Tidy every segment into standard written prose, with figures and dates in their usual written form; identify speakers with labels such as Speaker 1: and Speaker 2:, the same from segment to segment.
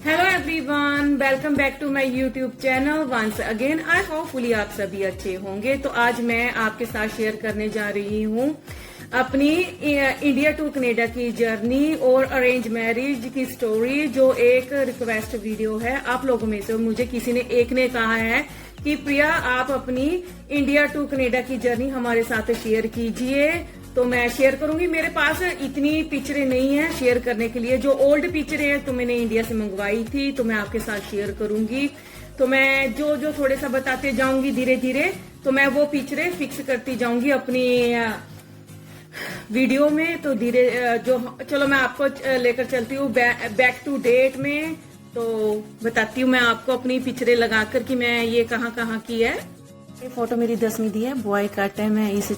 Speaker 1: Hello everyone, welcome back to my YouTube channel once again. I hopefully आप सभी अच्छे होंगे। तो आज मैं आपके साथ शेयर करने जा रही हूँ अपनी इंडिया टू कनाडा की जर्नी और अरेंज मैरिज की स्टोरी, जो एक रिक्वेस्ट वीडियो है। आप लोगों में से मुझे किसी ने एक ने कहा है कि प्रिया आप अपनी इंडिया टू कनाडा की जर्नी हमारे साथ शेयर कीजिए। तो मैं शेयर करूंगी। मेरे पास इतनी पिक्चरें नहीं है शेयर करने के लिए। जो ओल्ड पिक्चरें हैं तो मैंने इंडिया से मंगवाई थी, तो मैं आपके साथ शेयर करूंगी। तो मैं जो जो थोड़े सा बताते जाऊंगी धीरे धीरे, तो मैं वो पिक्चरें फिक्स करती जाऊंगी अपनी वीडियो में। तो धीरे जो चलो मैं आपको लेकर चलती हूँ बैक टू डेट में। तो बताती हूँ मैं आपको अपनी पिक्चरें लगाकर कि मैं ये कहाँ कहाँ की है। ये फोटो मेरी 10वीं दी है, बॉय कट है। मैं इस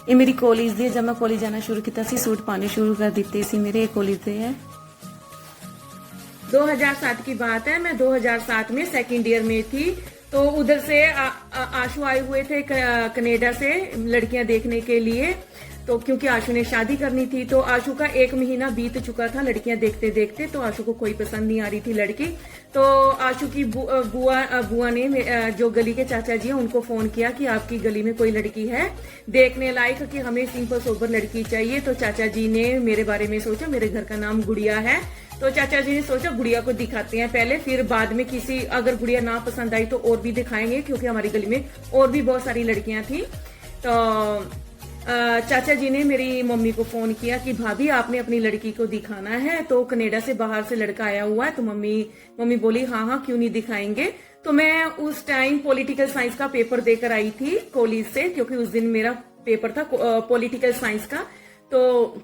Speaker 1: ये मेरी कॉलेज दी है। जब मैं कॉलेज जाना शुरू किया सी सूट पाने शुरू कर दिते सी मेरे कॉलेज दे है। 2007 की बात है। मैं 2007 में सेकंड ईयर में थी। तो उधर से आशु आए हुए थे कनाडा से लड़कियां देखने के लिए। तो क्योंकि आशु ने शादी करनी थी, तो आशु का 1 महीना बीत चुका था लड़कियां देखते देखते। तो आशु को कोई पसंद नहीं आ रही थी लड़की। तो आशु की बुआ ने, जो गली के चाचा जी हैं, उनको फोन किया कि आपकी गली में कोई लड़की है देखने लायक, कि हमें सिंपल सोबर लड़की चाहिए। तो चाचा जी ने मेरे बारे में सोचा। मेरे घर का नाम गुड़िया है। तो चाचा जी ने सोचा गुड़िया को दिखाते हैं पहले, फिर बाद में किसी अगर गुड़िया ना पसंद आई तो और भी दिखाएंगे, क्योंकि हमारी गली में और भी बहुत सारी लड़कियां थी। तो चाचा जी ने मेरी मम्मी को फोन किया कि भाभी आपने अपनी लड़की को दिखाना है। तो कनाडा से बाहर से लड़का आया हुआ है। तो मम्मी बोली हाँ हाँ क्यों नहीं दिखाएंगे। तो मैं उस टाइम पॉलिटिकल साइंस का पेपर देकर आई थी कॉलेज से, क्योंकि उस दिन मेरा पेपर था पॉलिटिकल साइंस का। तो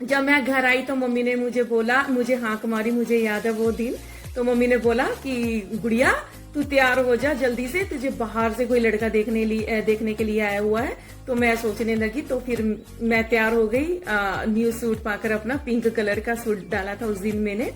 Speaker 1: जब मैं घर आई तो मम्मी ने मुझे बोला, मुझे हाँक मारी, मुझे याद है वो दिन। तो मम्मी ने बोला कि गुड़िया तू तैयार हो जा जल्दी से, तुझे बाहर से कोई लड़का देखने के लिए आया हुआ है। तो मैं सोचने लगी। तो फिर मैं तैयार हो गई। न्यू सूट पाकर अपना पिंक कलर का सूट डाला था उस दिन मैंने।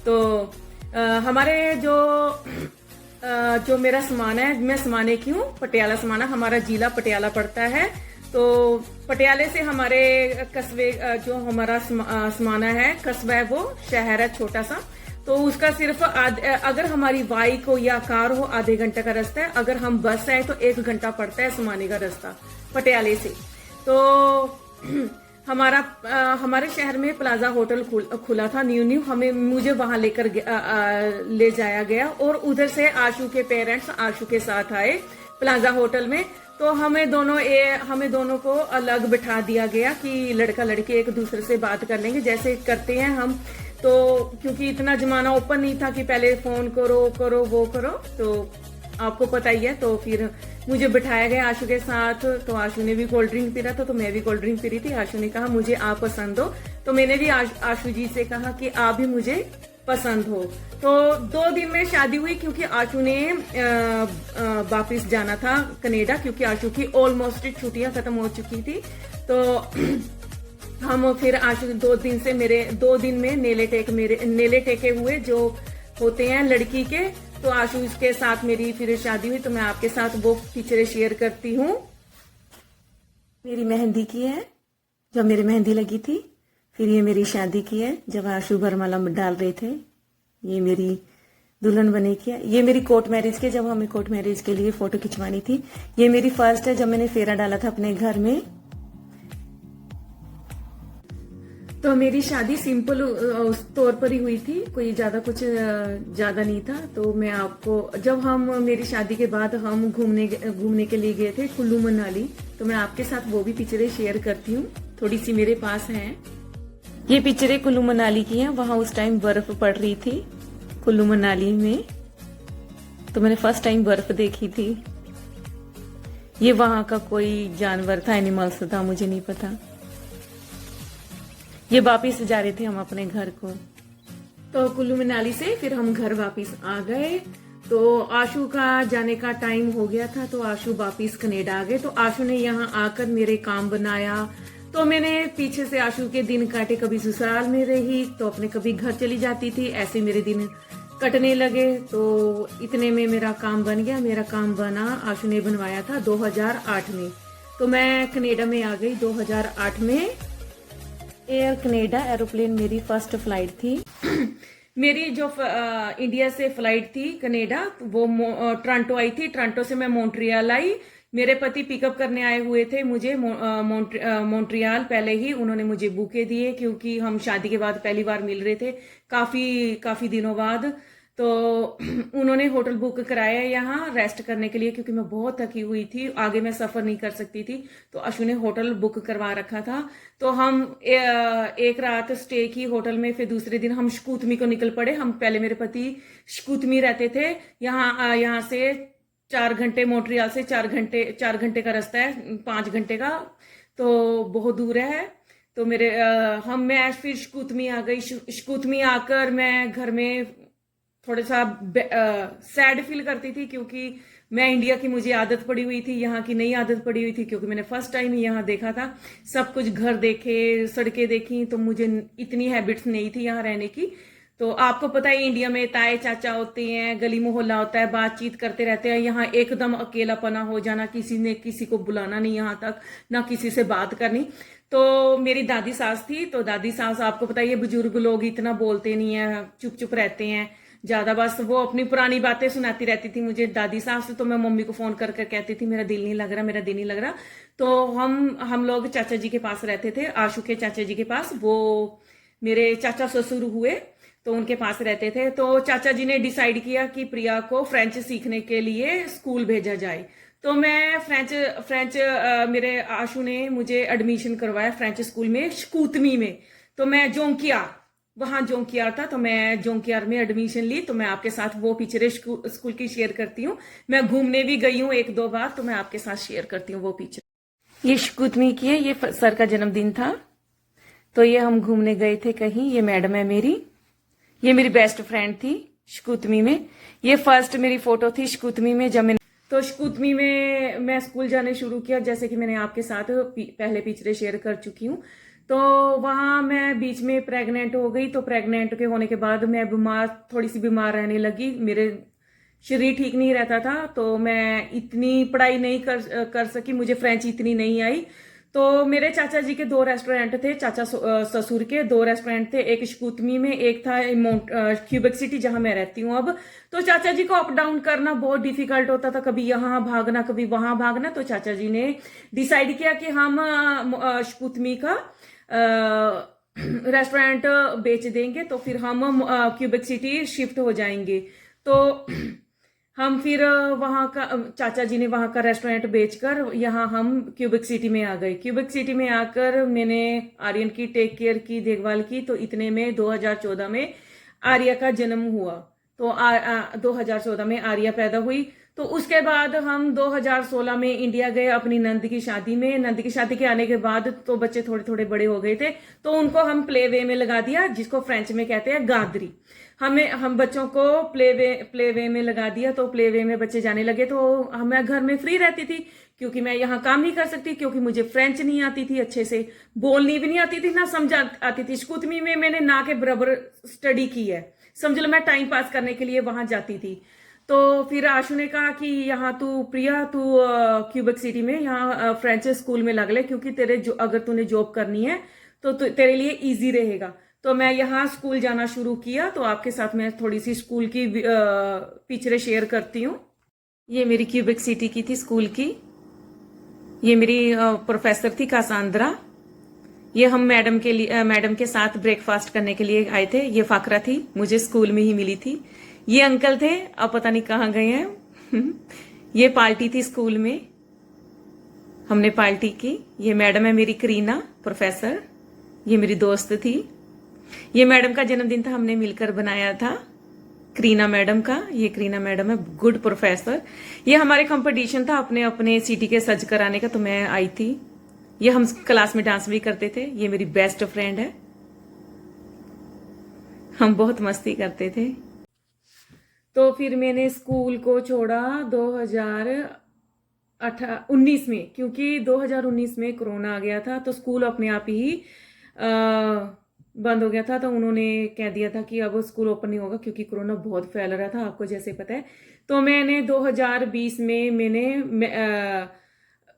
Speaker 1: तो हमारे जो मेरा समाना है, मैं समाने की हूँ, पटियाला समाना, हमारा जिला पटियाला पड़ता है। तो पटियाले से हमारे कस्बे, जो हमारा समाना है कस्बा है, वो शहर है छोटा सा। तो उसका सिर्फ अगर हमारी बाइक हो या कार हो आधे घंटे का रास्ता है। अगर हम बस है तो 1 घंटा पड़ता है समाने का रास्ता पटियाले से। तो हमारे शहर में प्लाजा होटल खुला था न्यू। मुझे वहां लेकर ले जाया गया, और उधर से आशु के पेरेंट्स आशु के साथ आए प्लाजा होटल में। तो हमें दोनों को अलग बिठा दिया गया कि लड़का लड़की एक दूसरे से बात कर लेंगे जैसे करते हैं हम। तो क्योंकि इतना जमाना ओपन नहीं था कि पहले फोन करो वो करो, तो आपको पता ही है। तो फिर मुझे बिठाया गया आशु के साथ। तो आशु ने भी कोल्ड ड्रिंक पी रहा था, तो मैं भी कोल्ड ड्रिंक पी रही थी। आशु ने कहा मुझे आप पसंद हो। तो मैंने भी आशु जी से कहा कि आप भी मुझे पसंद हो। तो 2 दिन में शादी हुई, क्योंकि आशु ने वापिस जाना था कनाडा, क्योंकि आशु की ऑलमोस्ट छुट्टियां खत्म हो चुकी थी। तो हम फिर आशु 2 दिन में नेले टेके हुए जो होते हैं लड़की के। तो आशु के साथ मेरी फिर शादी हुई। तो मैं आपके साथ वो पिक्चरें शेयर करती हूँ। मेरी मेहंदी की है जब मेरी मेहंदी लगी थी। फिर ये मेरी शादी की है जब आशु वरमाला डाल रहे थे। ये मेरी दुल्हन बने की है। ये मेरी कोर्ट मैरिज के, जब हमें कोर्ट मैरिज के लिए फोटो खिंचवानी थी। ये मेरी फर्स्ट है जब मैंने फेरा डाला था अपने घर में। तो मेरी शादी सिंपल उस तौर पर ही हुई थी, कोई कुछ ज्यादा नहीं था। तो मैं आपको, जब मेरी शादी के बाद हम घूमने के लिए गए थे कुल्लू मनाली। तो मैं आपके साथ वो भी पिक्चरें शेयर करती हूँ, थोड़ी सी मेरे पास हैं। ये पिक्चरें कुल्लू मनाली की हैं। वहां उस टाइम बर्फ पड़ रही थी कुल्लू मनाली में। तो मैंने फर्स्ट टाइम बर्फ देखी थी। ये वहां का कोई जानवर था, एनिमल्स था, मुझे नहीं पता। ये वापिस जा रहे थे हम अपने घर को। तो कुल्लू मनाली से फिर हम घर वापिस आ गए। तो आशु का जाने का टाइम हो गया था। तो आशु वापिस कनाडा आ गए। तो आशु ने यहाँ आकर मेरे काम बनाया। तो मैंने पीछे से आशु के दिन काटे, कभी ससुराल में रही तो अपने कभी घर चली जाती थी। ऐसे मेरे दिन कटने लगे। तो इतने में मेरा काम बन गया। मेरा काम बना, आशु ने बनवाया था 2008 में। तो मैं कनाडा में आ गई 2008 में। एयर कनाडा एरोप्लेन मेरी फर्स्ट फ्लाइट थी। मेरी जो इंडिया से फ्लाइट थी कनाडा, वो टोरंटो आई थी। टोरंटो से मैं मॉन्ट्रियल आई। मेरे पति पिकअप करने आए हुए थे मुझे मॉन्ट्रियल। पहले ही उन्होंने मुझे बुके दिए क्योंकि हम शादी के बाद पहली बार मिल रहे थे, काफी काफी दिनों बाद। तो उन्होंने होटल बुक कराया यहाँ रेस्ट करने के लिए, क्योंकि मैं बहुत थकी हुई थी, आगे मैं सफर नहीं कर सकती थी। तो अशु ने होटल बुक करवा रखा था। तो हम एक रात स्टे की होटल में, फिर दूसरे दिन हम शकुतमी को निकल पड़े। हम पहले, मेरे पति शकुतमी रहते थे। यहाँ से 4 घंटे, मोन्ट्रियल से 4 घंटे का रास्ता है, 5 घंटे का, तो बहुत दूर है। तो मैं फिर शकुतमी आ गई। शकुतमी आकर मैं घर में थोड़ा सा सैड फील करती थी, क्योंकि मैं इंडिया की मुझे आदत पड़ी हुई थी, यहाँ की नई आदत पड़ी हुई थी, क्योंकि मैंने फर्स्ट टाइम यहाँ देखा था। सब कुछ घर देखे, सड़कें देखी, तो मुझे इतनी हैबिट्स नहीं थी यहाँ रहने की। तो आपको पता है इंडिया में ताए चाचा होते हैं, गली मोहल्ला होता है, बातचीत करते रहते हैं। यहाँ एकदम अकेलापना हो जाना, किसी ने किसी को बुलाना नहीं यहाँ तक, ना किसी से बात करनी। तो मेरी दादी सास थी, तो दादी सास, आपको पता है ये बुजुर्ग लोग इतना बोलते नहीं है, चुप चुप रहते हैं ज्यादा, बस वो अपनी पुरानी बातें सुनाती रहती थी मुझे दादी सास। तो मैं मम्मी को फोन कर कर कहती थी मेरा दिल नहीं लग रहा, मेरा दिल नहीं लग रहा। तो हम लोग चाचा जी के पास रहते थे, आशु के चाचा जी के पास। वो मेरे चाचा ससुर हुए, तो उनके पास रहते थे। तो चाचा जी ने डिसाइड किया कि प्रिया को फ्रेंच सीखने के लिए स्कूल भेजा जाए। तो मैं फ्रेंच मेरे आशु ने मुझे एडमिशन करवाया फ्रेंच स्कूल में, शकुतमी में। तो मैं जोंकियार, वहां जोंकियार था, तो मैं जोंकियार में एडमिशन ली। तो मैं आपके साथ वो पिक्चरें स्कूल की शेयर करती हूँ। मैं घूमने भी गई हूँ 1-2 बार, तो मैं आपके साथ शेयर करती हूँ वो पिक्चर। ये शकुतमी की है, ये सर का जन्मदिन था, तो ये हम घूमने गए थे कहीं। ये मैडम है मेरी, ये मेरी बेस्ट फ्रेंड थी शकुतमी में। ये फर्स्ट मेरी फोटो थी शकुतमी में, जब मैंने, तो शकुतमी में मैं स्कूल जाने शुरू किया, जैसे कि मैंने आपके साथ पहले पिक्चरें शेयर कर चुकी हूँ। तो वहां मैं बीच में प्रेग्नेंट हो गई। तो प्रेग्नेंट के होने के बाद मैं थोड़ी सी बीमार रहने लगी, मेरे शरीर ठीक नहीं रहता था। तो मैं इतनी पढ़ाई नहीं कर सकी, मुझे फ्रेंच इतनी नहीं आई। तो मेरे चाचा जी के 2 रेस्टोरेंट थे, चाचा ससुर के 2 रेस्टोरेंट थे, एक शकुतमी में, एक था क्यूबेक सिटी जहां मैं रहती हूँ अब। तो चाचा जी को अप डाउन करना बहुत डिफिकल्ट होता था, कभी यहाँ भागना कभी वहां भागना। तो चाचा जी ने डिसाइड किया कि हम शकुतमी का रेस्टोरेंट बेच देंगे, तो फिर हम क्यूबेक सिटी शिफ्ट हो जाएंगे। तो हम फिर वहां का, चाचा जी ने वहां का रेस्टोरेंट बेचकर यहाँ हम क्यूबेक सिटी में आ गए। क्यूबेक सिटी में आकर मैंने आर्यन की टेक केयर की, देखभाल की। तो इतने में 2014 में आर्या का जन्म हुआ। तो 2014 में आर्या पैदा हुई। तो उसके बाद हम 2016 में इंडिया गए अपनी नंद की शादी में। नंद की शादी के आने के बाद तो बच्चे थोड़े थोड़े बड़े हो गए थे, तो उनको हम प्ले वे में लगा दिया, जिसको फ्रेंच में कहते हैं गादरी। हम बच्चों को प्ले वे में लगा दिया। तो प्ले वे में बच्चे जाने लगे। तो मैं घर में फ्री रहती थी, क्योंकि मैं यहाँ काम नहीं कर सकती, क्योंकि मुझे फ्रेंच नहीं आती थी अच्छे से, बोलनी भी नहीं आती थी, ना समझ आती थी। शकुतमी में मैंने ना के बराबर स्टडी की है, समझ लो मैं टाइम पास करने के लिए वहां जाती थी। तो फिर आशु ने कहा कि यहाँ प्रिया तू क्यूबेक सिटी में यहाँ फ्रेंच स्कूल में लग ले, क्योंकि अगर तूने जॉब करनी है तो तेरे लिए इजी रहेगा। तो मैं यहाँ स्कूल जाना शुरू किया। तो आपके साथ मैं थोड़ी सी स्कूल की पिक्चरें शेयर करती हूँ। ये मेरी क्यूबेक सिटी की थी स्कूल की। ये मेरी प्रोफेसर थी कासांद्रा। ये हम मैडम के साथ ब्रेकफास्ट करने के लिए आए थे। ये फाकरा थी, मुझे स्कूल में ही मिली थी। ये अंकल थे, अब पता नहीं कहाँ गए हैं। ये पार्टी थी स्कूल में, हमने पार्टी की। ये मैडम है मेरी करीना प्रोफेसर, ये मेरी दोस्त थी। ये मैडम का जन्मदिन था, हमने मिलकर बनाया था, करीना मैडम का। ये करीना मैडम है, गुड प्रोफेसर। ये हमारे कंपटीशन था अपने अपने सिटी के सज कराने का, तो मैं आई थी। ये हम क्लास में डांस भी करते थे। ये मेरी बेस्ट फ्रेंड है, हम बहुत मस्ती करते थे। तो फिर मैंने स्कूल को छोड़ा 2019 में, क्योंकि 2019 में कोरोना आ गया था। तो स्कूल अपने आप ही बंद हो गया था। तो उन्होंने कह दिया था कि अब स्कूल ओपन नहीं होगा, क्योंकि कोरोना बहुत फैल रहा था, आपको जैसे पता है। तो मैंने 2020 में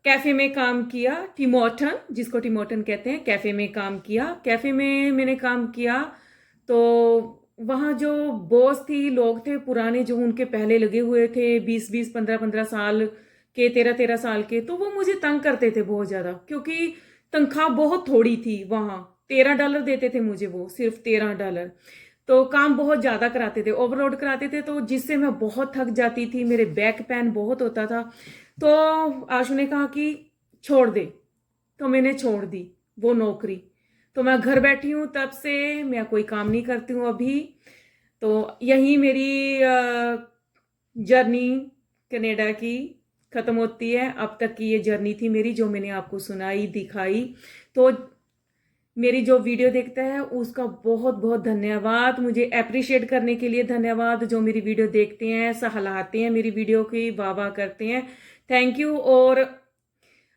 Speaker 1: कैफे में काम किया, टिमोटन, जिसको टिमोटन कहते हैं, कैफे में काम किया। कैफे में मैंने काम किया। तो वहाँ जो बॉस थी, लोग थे पुराने जो उनके पहले लगे हुए थे, 20-20, 15-15 साल के, 13-13 साल के, तो वो मुझे तंग करते थे बहुत ज़्यादा, क्योंकि तनख्वाह बहुत थोड़ी थी वहाँ। $13 देते थे मुझे, वो सिर्फ $13। तो काम बहुत ज़्यादा कराते थे, ओवरलोड कराते थे, तो जिससे मैं बहुत थक जाती थी, मेरे बैक पेन बहुत होता था। तो आशु ने कहा कि छोड़ दे, तो मैंने छोड़ दी वो नौकरी। तो मैं घर बैठी हूँ, तब से मैं कोई काम नहीं करती हूँ अभी। तो यही मेरी जर्नी कनाडा की ख़त्म होती है। अब तक की ये जर्नी थी मेरी, जो मैंने आपको सुनाई, दिखाई। तो मेरी जो वीडियो देखता है उसका बहुत बहुत धन्यवाद, मुझे अप्रिशिएट करने के लिए धन्यवाद। जो मेरी वीडियो देखते हैं, सराहते हैं मेरी वीडियो की, वाह वाह करते हैं, थैंक यू। और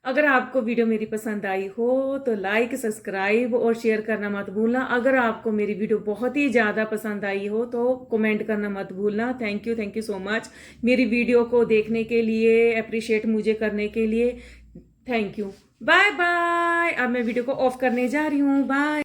Speaker 1: अगर आपको वीडियो मेरी पसंद आई हो तो लाइक, सब्सक्राइब और शेयर करना मत भूलना। अगर आपको मेरी वीडियो बहुत ही ज़्यादा पसंद आई हो तो कमेंट करना मत भूलना। थैंक यू सो मच मेरी वीडियो को देखने के लिए, अप्रिशिएट मुझे करने के लिए। Thank you, bye bye. अब मैं वीडियो को ऑफ करने जा रही हूँ, बाय।